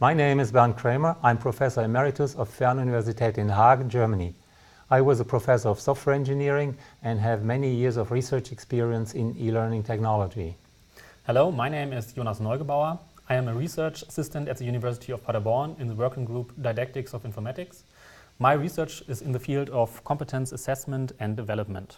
My name is Bernd Krämer. I'm Professor Emeritus of Fernuniversität in Hagen, Germany. I was a professor of software engineering and have many years of research experience in e-learning technology. Hello, my name is Neugebauer. I am a research assistant at the University of Paderborn in the working group Didactics of Informatics. My research is in the field of competence assessment and development.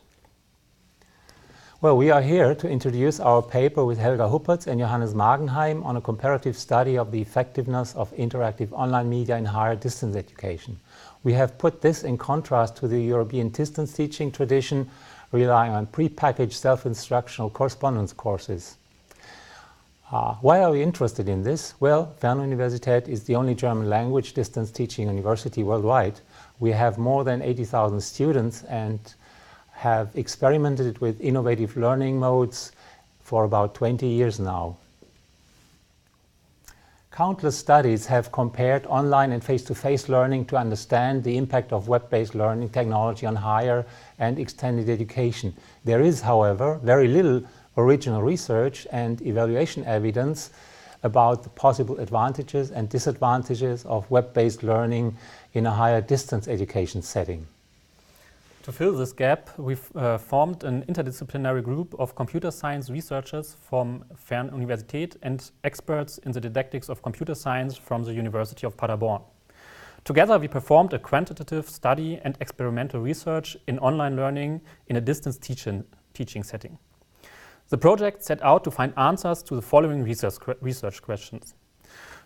Well, we are here to introduce our paper with Helga Huppertz and Johannes Magenheim on a comparative study of the effectiveness of interactive online media in higher distance education. We have put this in contrast to the European distance teaching tradition, relying on pre-packaged self-instructional correspondence courses. Why are we interested in this? Well, Fernuniversität is the only German language distance teaching university worldwide. We have more than 80,000 students and have experimented with innovative learning modes for about 20 years now. Countless studies have compared online and face-to-face learning to understand the impact of web-based learning technology on higher and extended education. There is, however, very little original research and evaluation evidence about the possible advantages and disadvantages of web-based learning in a higher distance education setting. To fill this gap, we've formed an interdisciplinary group of computer science researchers from Fernuniversität and experts in the didactics of computer science from the University of Paderborn. Together, we performed a quantitative study and experimental research in online learning in a distance teaching setting. The project set out to find answers to the following research questions.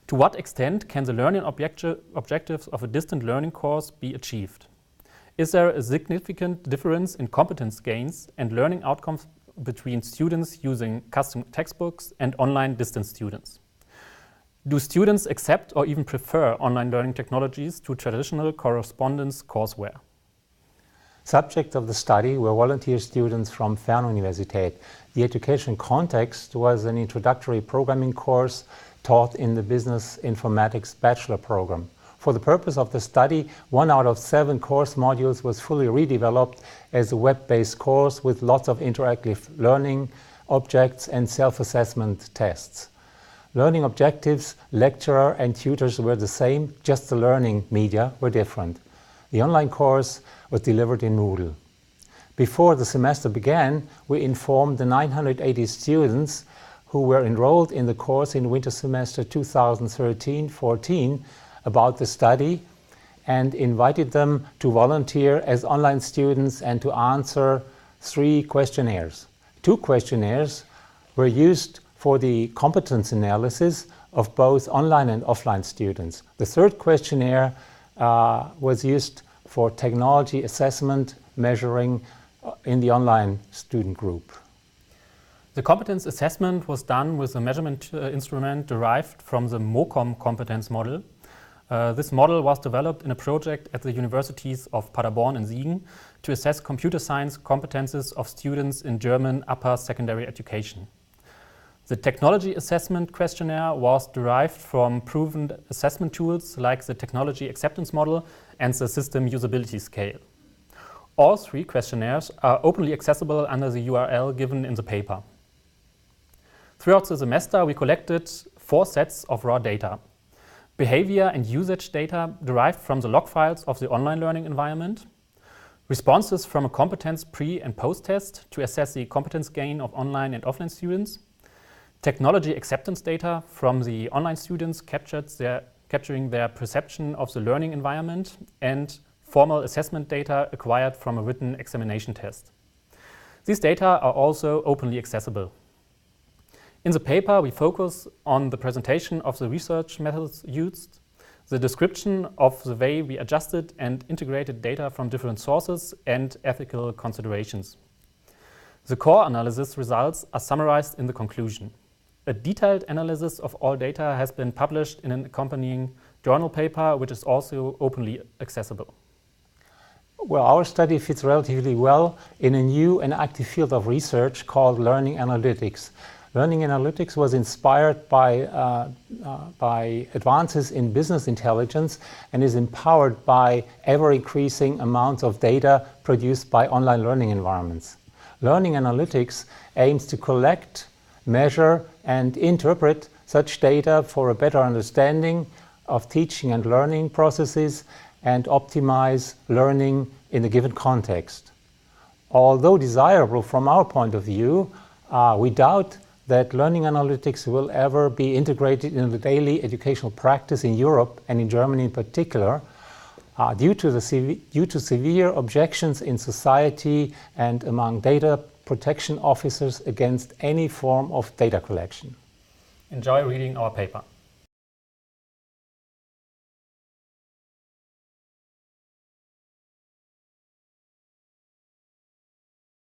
To what extent can the learning objectives of a distant learning course be achieved? Is there a significant difference in competence gains and learning outcomes between students using custom textbooks and online distance students? Do students accept or even prefer online learning technologies to traditional correspondence courseware? Subjects of the study were volunteer students from Fernuniversität. The education context was an introductory programming course taught in the Business Informatics Bachelor program. For the purpose of the study, 1 out of 7 course modules was fully redeveloped as a web-based course with lots of interactive learning objects and self-assessment tests. Learning objectives, lecturer and tutors were the same, just the learning media were different. The online course was delivered in Moodle. Before the semester began, we informed the 980 students who were enrolled in the course in winter semester 2013-14 about the study and invited them to volunteer as online students and to answer 3 questionnaires. 2 questionnaires were used for the competence analysis of both online and offline students. The 3rd questionnaire was used for technology assessment measuring in the online student group. The competence assessment was done with a measurement instrument derived from the MOCOM competence model. This model was developed in a project at the universities of Paderborn and Siegen to assess computer science competences of students in German upper secondary education. The technology assessment questionnaire was derived from proven assessment tools like the technology acceptance model and the system usability scale. All 3 questionnaires are openly accessible under the URL given in the paper. Throughout the semester, we collected 4 sets of raw data. Behavior and usage data derived from the log files of the online learning environment, responses from a competence pre- and post-test to assess the competence gain of online and offline students, technology acceptance data from the online students capturing their perception of the learning environment, and formal assessment data acquired from a written examination test. These data are also openly accessible. In the paper, we focus on the presentation of the research methods used, the description of the way we adjusted and integrated data from different sources, and ethical considerations. The core analysis results are summarized in the conclusion. A detailed analysis of all data has been published in an accompanying journal paper, which is also openly accessible. Well, our study fits relatively well in a new and active field of research called learning analytics. Learning analytics was inspired by advances in business intelligence and is empowered by ever-increasing amounts of data produced by online learning environments. Learning analytics aims to collect, measure, and interpret such data for a better understanding of teaching and learning processes and optimize learning in a given context. Although desirable from our point of view, we doubt that learning analytics will ever be integrated in the daily educational practice in Europe and in Germany in particular, due to severe objections in society and among data protection officers against any form of data collection. Enjoy reading our paper.